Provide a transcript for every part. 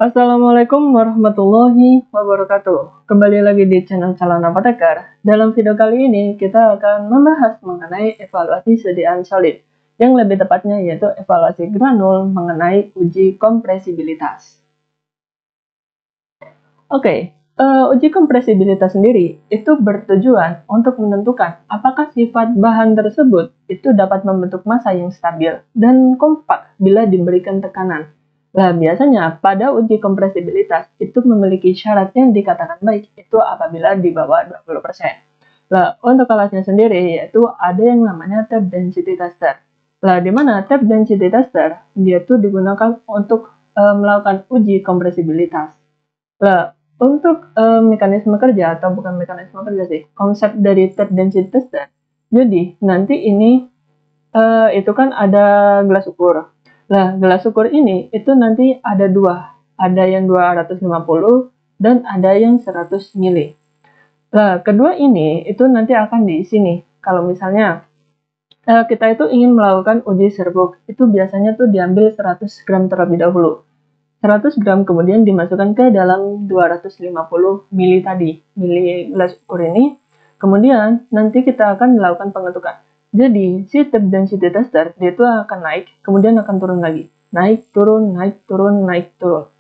Assalamualaikum warahmatullahi wabarakatuh. Kembali lagi di channel Calon Apoteker. Dalam video kali ini kita akan membahas mengenai evaluasi sediaan solid, yang lebih tepatnya yaitu evaluasi granul mengenai uji kompresibilitas. Oke, uji kompresibilitas sendiri itu bertujuan untuk menentukan apakah sifat bahan tersebut itu dapat membentuk massa yang stabil dan kompak bila diberikan tekanan. Nah, biasanya pada uji kompresibilitas itu memiliki syarat yang dikatakan baik, itu apabila di bawah 20%. Nah, untuk alatnya sendiri yaitu ada yang namanya tape density tester. Nah, di mana tape density tester dia itu digunakan untuk melakukan uji kompresibilitas. Nah, untuk mekanisme kerja atau bukan mekanisme kerja sih, konsep dari tape density tester. Jadi, nanti ini itu kan ada gelas ukur. Nah, gelas ukur ini itu nanti ada dua. Ada yang 250 dan ada yang 100 mili. Nah, kedua ini itu nanti akan diisi nih. Kalau misalnya kita itu ingin melakukan uji serbuk, itu biasanya tuh diambil 100 gram terlebih dahulu. 100 gram kemudian dimasukkan ke dalam 250 mili tadi, mili gelas ukur ini. Kemudian nanti kita akan melakukan pengetukan. Jadi, si tape density tester dia itu akan naik, kemudian akan turun lagi. Naik, turun, naik, turun, naik, turun.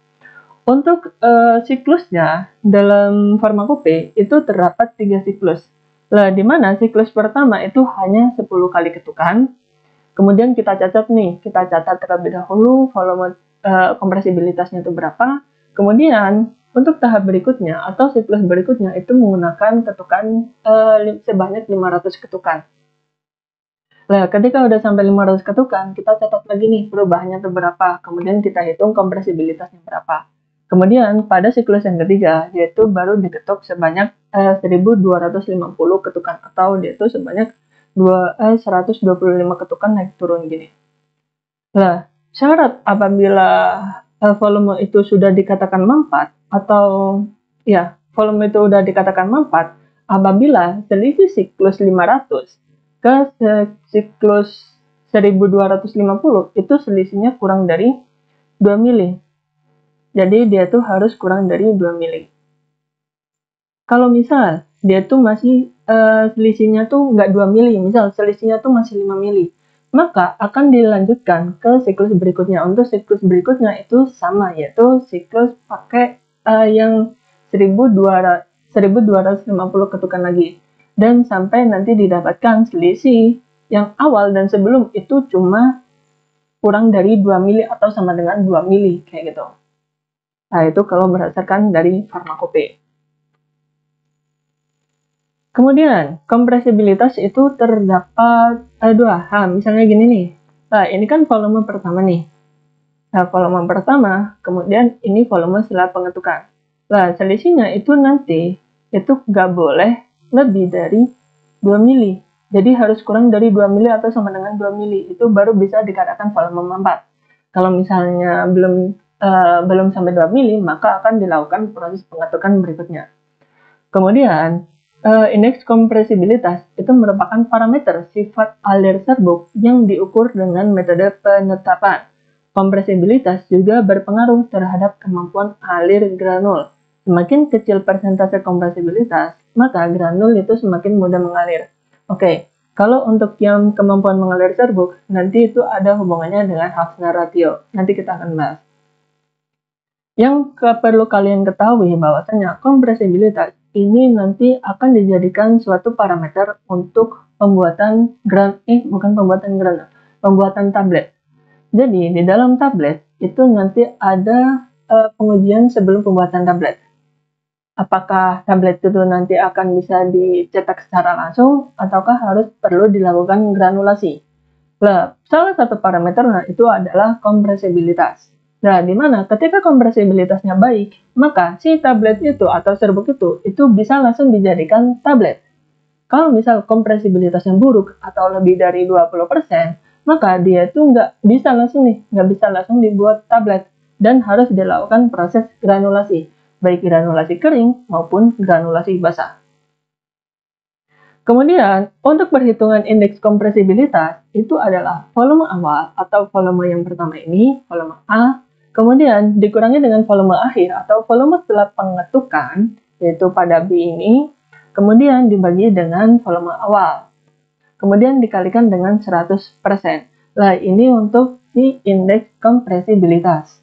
Untuk siklusnya, dalam farmakope itu terdapat 3 siklus. Nah, di mana siklus pertama itu hanya 10 kali ketukan. Kemudian kita catat nih, kita catat terlebih dahulu volume kompresibilitasnya itu berapa. Kemudian, untuk tahap berikutnya atau siklus berikutnya itu menggunakan ketukan sebanyak 500 ketukan. Nah, ketika udah sampai 500 ketukan, kita catat lagi nih perubahannya itu berapa. Kemudian kita hitung kompresibilitasnya berapa. Kemudian pada siklus yang ketiga, yaitu baru diketuk sebanyak 1250 ketukan atau dia itu sebanyak 125 ketukan naik turun gini. Nah, syarat apabila volume itu sudah dikatakan mampat atau ya, volume itu sudah dikatakan mampat apabila selisih siklus 500 ke siklus 1250 itu selisihnya kurang dari 2 mili. Jadi dia tuh harus kurang dari 2 mili. Kalau misal dia tuh masih selisihnya tuh nggak 2 mili, misal selisihnya tuh masih 5 mili, maka akan dilanjutkan ke siklus berikutnya. Untuk siklus berikutnya itu sama, yaitu siklus pakai yang 1250 ketukan lagi. Dan sampai nanti didapatkan selisih yang awal dan sebelum itu cuma kurang dari 2 mili atau sama dengan 2 mili, kayak gitu. Nah, itu kalau berdasarkan dari farmakope. Kemudian, kompresibilitas itu terdapat dua hal. Misalnya gini nih. Nah, ini kan volume pertama nih. Nah, volume pertama, kemudian ini volume setelah pengetukan. Nah, selisihnya itu nanti itu nggak boleh lebih dari 2 mili. Jadi harus kurang dari 2 mili atau sama dengan 2 mili. Itu baru bisa dikatakan volume mampat. Kalau misalnya belum sampai 2 mili, maka akan dilakukan proses pengetukan berikutnya. Kemudian, indeks kompresibilitas itu merupakan parameter sifat alir serbuk yang diukur dengan metode penetapan. Kompresibilitas juga berpengaruh terhadap kemampuan alir granul. Semakin kecil persentase kompresibilitas, maka granul itu semakin mudah mengalir. Oke, kalau untuk yang kemampuan mengalir serbuk, nanti itu ada hubungannya dengan Haffner ratio. Nanti kita akan bahas. Yang perlu kalian ketahui bahwasanya kompresibilitas ini nanti akan dijadikan suatu parameter untuk pembuatan pembuatan tablet. Jadi, di dalam tablet itu nanti ada pengujian sebelum pembuatan tablet. Apakah tablet itu nanti akan bisa dicetak secara langsung, ataukah harus perlu dilakukan granulasi? Nah, salah satu parameternya itu adalah kompresibilitas. Nah, di mana ketika kompresibilitasnya baik, maka si tablet itu atau serbuk itu bisa langsung dijadikan tablet. Kalau misal kompresibilitasnya buruk atau lebih dari 20%, maka dia itu nggak bisa langsung dibuat tablet dan harus dilakukan proses granulasi, baik granulasi kering maupun granulasi basah. Kemudian, untuk perhitungan indeks kompresibilitas itu adalah volume awal atau volume yang pertama ini, volume A, Kemudian dikurangi dengan volume akhir atau volume setelah pengetukan, yaitu pada B ini, kemudian dibagi dengan volume awal. Kemudian dikalikan dengan 100%. Nah, ini untuk si indeks kompresibilitas.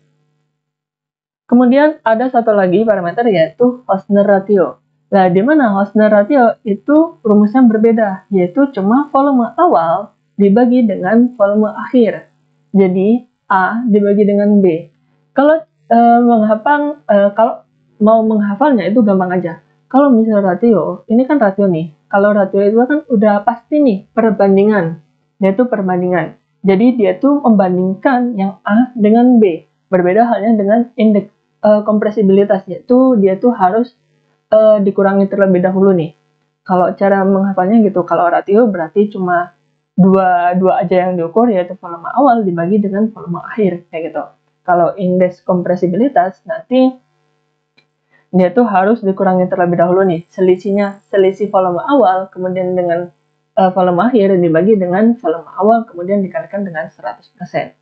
Kemudian ada satu lagi parameter yaitu Hausner ratio. Nah, di mana Hausner ratio itu rumusnya berbeda, yaitu cuma volume awal dibagi dengan volume akhir. Jadi A dibagi dengan B. Kalau kalau mau menghafalnya itu gampang aja. Kalau misalnya ratio, ini kan ratio nih. Kalau ratio itu kan udah pasti nih perbandingan, yaitu perbandingan. Jadi dia tuh membandingkan yang A dengan B. Berbeda halnya dengan indeks kompresibilitas, yaitu dia tuh harus dikurangi terlebih dahulu nih. Kalau cara menghafalnya gitu, kalau ratio berarti cuma dua aja yang diukur, yaitu volume awal dibagi dengan volume akhir kayak gitu. Kalau indeks kompresibilitas nanti dia tuh harus dikurangi terlebih dahulu nih, selisih volume awal kemudian dengan volume akhir dibagi dengan volume awal kemudian dikalikan dengan 100%.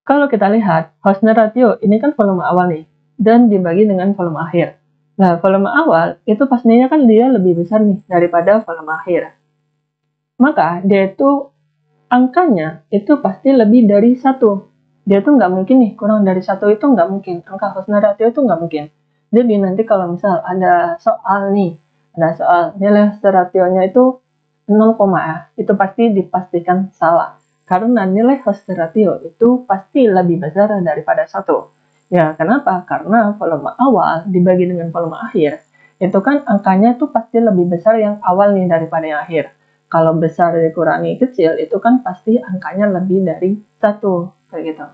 Kalau kita lihat, Hausner ratio ini kan volume awal nih, dan dibagi dengan volume akhir. Nah, volume awal itu pastinya kan dia lebih besar nih daripada volume akhir. Maka dia itu angkanya itu pasti lebih dari 1. Dia tuh nggak mungkin nih, kurang dari 1 itu nggak mungkin. Angka Hausner ratio itu nggak mungkin. Jadi nanti kalau misal ada soal nih, ada soal nilai Hausner ratio-nya itu 0, itu pasti dipastikan salah. Karena nilai Hausner ratio itu pasti lebih besar daripada 1. Ya, kenapa? Karena volume awal dibagi dengan volume akhir, itu kan angkanya tuh pasti lebih besar yang awal nih daripada yang akhir. Kalau besar dikurangi kecil, itu kan pasti angkanya lebih dari 1. Kayak gitu.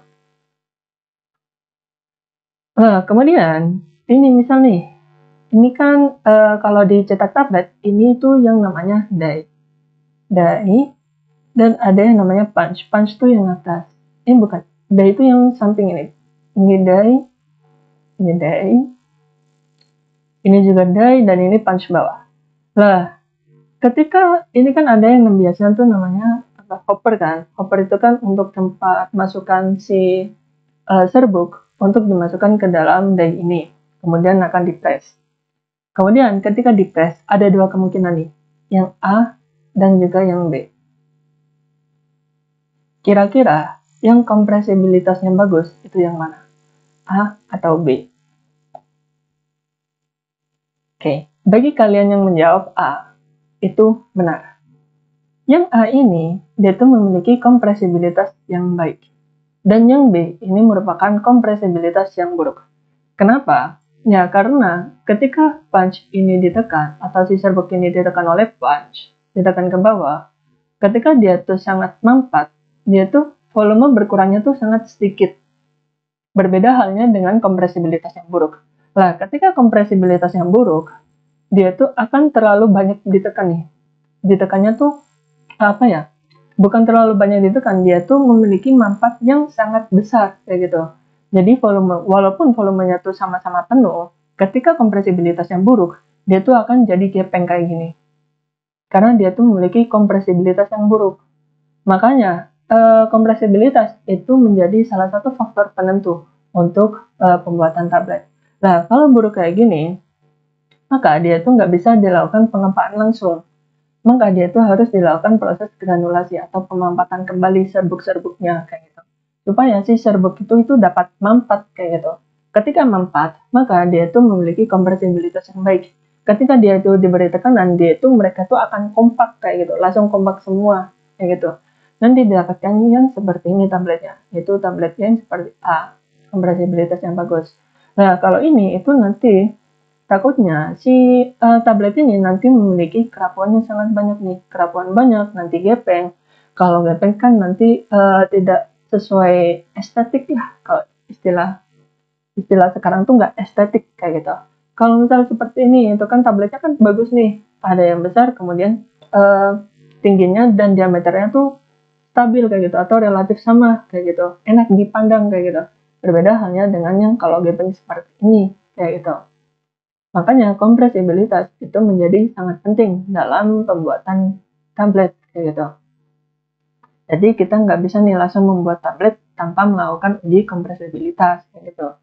Nah, kemudian, ini misal nih, ini kan kalau dicetak tablet, ini tuh yang namanya die. Die. Dan ada yang namanya punch. Punch tuh yang atas. Ini bukan. Die itu yang samping ini. Ini die. Ini die. Ini juga die. Dan ini punch bawah. Lah, ketika ini kan ada yang biasanya tuh namanya hopper kan. Hopper itu kan untuk tempat masukkan si serbuk untuk dimasukkan ke dalam die ini. Kemudian akan dipres. Kemudian ketika dipres, ada dua kemungkinan nih. Yang A dan juga yang B. Kira-kira yang kompresibilitasnya bagus itu yang mana? A atau B? Oke, bagi kalian yang menjawab A, itu benar. Yang A ini, dia tuh memiliki kompresibilitas yang baik. Dan yang B ini merupakan kompresibilitas yang buruk. Kenapa? Ya, karena ketika punch ini ditekan, atau si serbuk ini ditekan oleh punch, ditekan ke bawah, ketika dia tuh sangat mampat, dia tuh volume berkurangnya tuh sangat sedikit. Berbeda halnya dengan kompresibilitas yang buruk. Nah, ketika kompresibilitas yang buruk, dia tuh akan terlalu banyak ditekan nih. Ditekannya tuh apa ya? Bukan terlalu banyak ditekan, dia tuh memiliki manfaat yang sangat besar kayak gitu. Jadi walaupun volumenya tuh sama-sama penuh, ketika kompresibilitas yang buruk, dia tuh akan jadi gepeng kayak gini. Karena dia tuh memiliki kompresibilitas yang buruk. Makanya kompresibilitas itu menjadi salah satu faktor penentu untuk pembuatan tablet. Nah, kalau buruk kayak gini, maka dia tuh nggak bisa dilakukan pengempaan langsung. Maka dia tuh harus dilakukan proses granulasi atau pemampatan kembali serbuk-serbuknya kayak gitu. Supaya si serbuk itu dapat mampat kayak gitu. Ketika mampat, maka dia tuh memiliki kompresibilitas yang baik. Ketika dia itu diberi tekanan, mereka tuh akan kompak kayak gitu, langsung kompak semua kayak gitu. Nanti didapatkan yang seperti ini tabletnya, yaitu tablet yang seperti A, kompresibilitas yang bagus. Nah, kalau ini itu nanti takutnya si tablet ini nanti memiliki kerapuan yang sangat banyak nih. Kerapuan banyak, nanti gepeng. Kalau gepeng kan nanti tidak sesuai estetik ya. Kalau istilah sekarang tuh nggak estetik kayak gitu. Kalau misal seperti ini, itu kan tabletnya kan bagus nih. Ada yang besar, kemudian tingginya dan diameternya tuh stabil kayak gitu. Atau relatif sama kayak gitu. Enak dipandang kayak gitu. Berbeda halnya dengan yang kalau gepeng seperti ini kayak gitu. Makanya kompresibilitas itu menjadi sangat penting dalam pembuatan tablet kayak gitu. Jadi kita nggak bisa nih langsung membuat tablet tanpa melakukan uji kompresibilitas kayak gitu.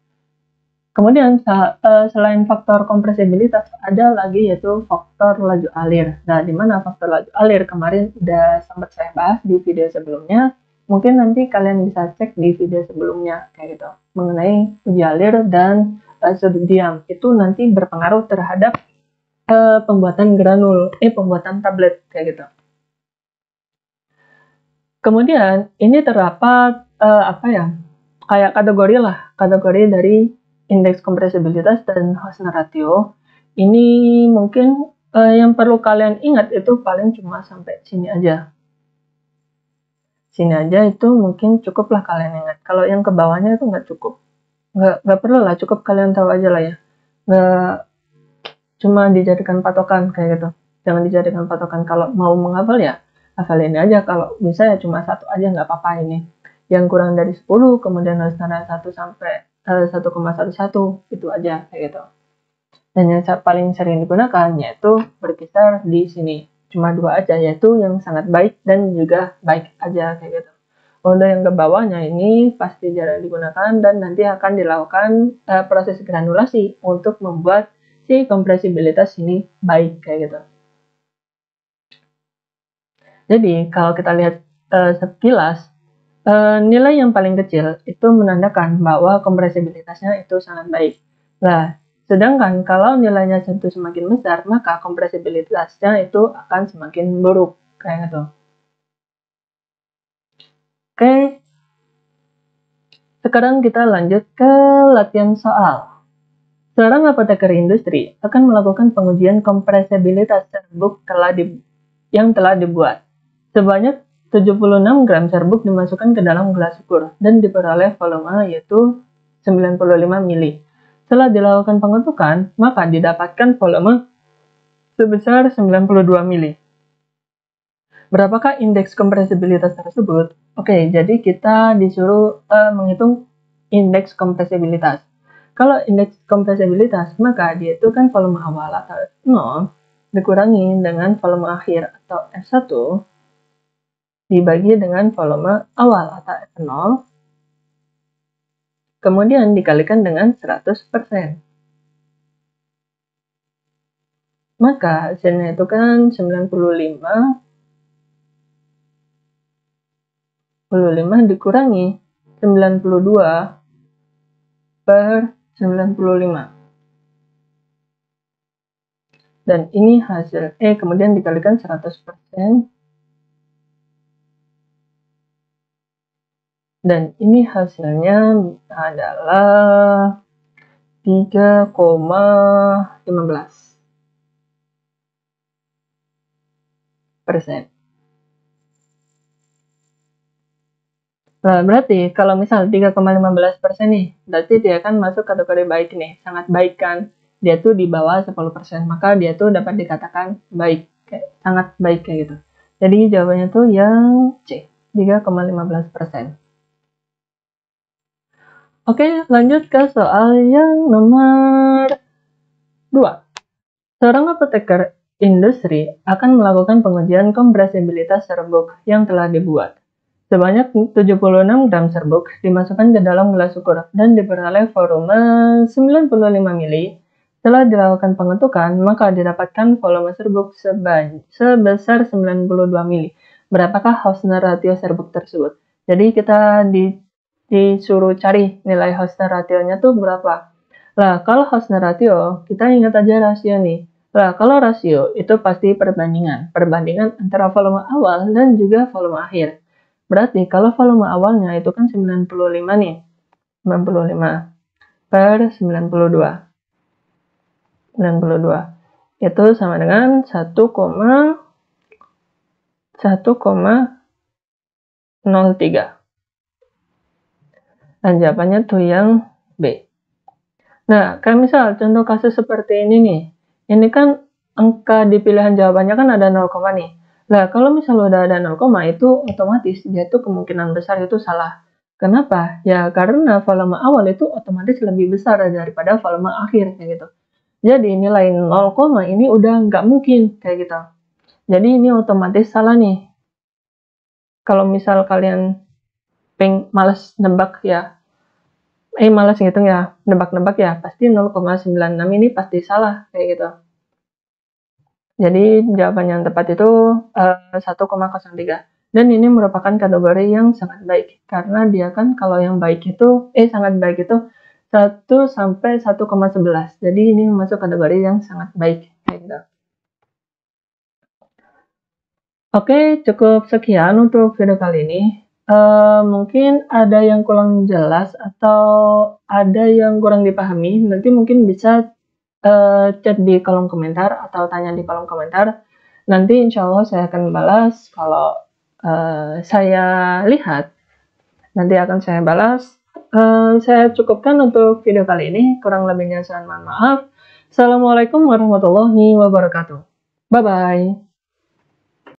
Kemudian selain faktor kompresibilitas ada lagi yaitu faktor laju alir. Nah, di mana faktor laju alir kemarin udah sempat saya bahas di video sebelumnya. Mungkin nanti kalian bisa cek di video sebelumnya kayak gitu mengenai uji alir dan sudut diam. Itu nanti berpengaruh terhadap pembuatan pembuatan tablet kayak gitu. Kemudian ini terdapat kayak kategori dari indeks kompresibilitas dan Hausner ratio. Ini mungkin yang perlu kalian ingat itu paling cuma sampai sini aja. Sini aja itu mungkin cukuplah kalian ingat. Kalau yang ke bawahnya itu nggak cukup. Nggak perlu lah, cukup kalian tahu aja lah ya. Nggak cuma dijadikan patokan kayak gitu. Jangan dijadikan patokan. Kalau mau menghafal ya hafal ini aja. Kalau bisa ya cuma satu aja nggak apa-apa ini. Yang kurang dari 10 kemudian harus tanda 1 sampai 1,11 itu aja kayak gitu. Dan yang paling sering digunakan yaitu berkisar di sini. Cuma dua aja, yaitu yang sangat baik dan juga baik aja kayak gitu. Untuk yang ke bawahnya ini pasti jarang digunakan dan nanti akan dilakukan proses granulasi untuk membuat si kompresibilitas ini baik kayak gitu. Jadi kalau kita lihat sekilas, nilai yang paling kecil itu menandakan bahwa kompresibilitasnya itu sangat baik. Nah, sedangkan kalau nilainya itu semakin besar, maka kompresibilitasnya itu akan semakin buruk kayak gitu. Oke, sekarang kita lanjut ke latihan soal. Seorang apoteker industri akan melakukan pengujian kompresibilitas serbuk yang telah dibuat. Sebanyak 76 gram serbuk dimasukkan ke dalam gelas ukur dan diperoleh volume yaitu 95 mili. Setelah dilakukan pengetukan, maka didapatkan volume sebesar 92 mili. Berapakah indeks kompresibilitas tersebut? Oke, jadi kita disuruh menghitung indeks kompresibilitas. Kalau indeks kompresibilitas, maka dia itu kan volume awal atau F0 dikurangi dengan volume akhir atau F1 dibagi dengan volume awal atau F0 kemudian dikalikan dengan 100%. Maka hasilnya itu kan 95 dikurangi 92 per 95. Dan ini hasil kemudian dikalikan 100%. Dan ini hasilnya adalah 3,15%. Nah, berarti kalau misal 3,15% nih, berarti dia akan masuk kategori baik nih, sangat baik kan. Dia tuh di bawah 10%, maka dia tuh dapat dikatakan baik, sangat baik kayak gitu. Jadi jawabannya tuh yang C, 3,15%. Oke, lanjut ke soal yang nomor 2. Seorang apoteker industri akan melakukan pengujian kompresibilitas serbuk yang telah dibuat. Sebanyak 76 gram serbuk dimasukkan ke dalam gelas ukur dan diperoleh volume 95 mili. Setelah dilakukan pengetukan, maka didapatkan volume serbuk sebesar 92 mili. Berapakah Hausner ratio serbuk tersebut? Jadi kita disuruh cari nilai Hausner ratio-nya tuh berapa. Nah, kalau Hausner ratio, kita ingat aja rasio nih. Nah, kalau rasio itu pasti perbandingan antara volume awal dan juga volume akhir. Berarti kalau volume awalnya itu kan 95 nih. 95 per 92. 92. Itu sama dengan 1,03. Dan jawabannya tuh yang B. Nah, kayak misal contoh kasus seperti ini nih. Ini kan angka di pilihan jawabannya kan ada 0, nih. Nah, kalau misal udah ada 0, itu otomatis dia tuh kemungkinan besar itu salah. Kenapa? Ya karena volume awal itu otomatis lebih besar daripada volume akhir kayak gitu. Jadi nilai 0, ini udah nggak mungkin kayak gitu. Jadi ini otomatis salah nih. Kalau misal kalian malas nebak ya, malas ngitung ya, nebak-nebak ya, pasti 0,96 ini pasti salah, kayak gitu. Jadi jawaban yang tepat itu 1,03. Dan ini merupakan kategori yang sangat baik, karena dia kan kalau yang baik itu, sangat baik itu 1 sampai 1,11. Jadi ini masuk kategori yang sangat baik, kayak gitu. Oke, cukup sekian untuk video kali ini. Mungkin ada yang kurang jelas atau ada yang kurang dipahami, nanti mungkin bisa chat di kolom komentar atau tanya di kolom komentar. Nanti insya Allah saya akan balas kalau saya lihat. Nanti akan saya balas. Saya cukupkan untuk video kali ini. Kurang lebihnya saya mohon maaf. Assalamualaikum warahmatullahi wabarakatuh. Bye-bye.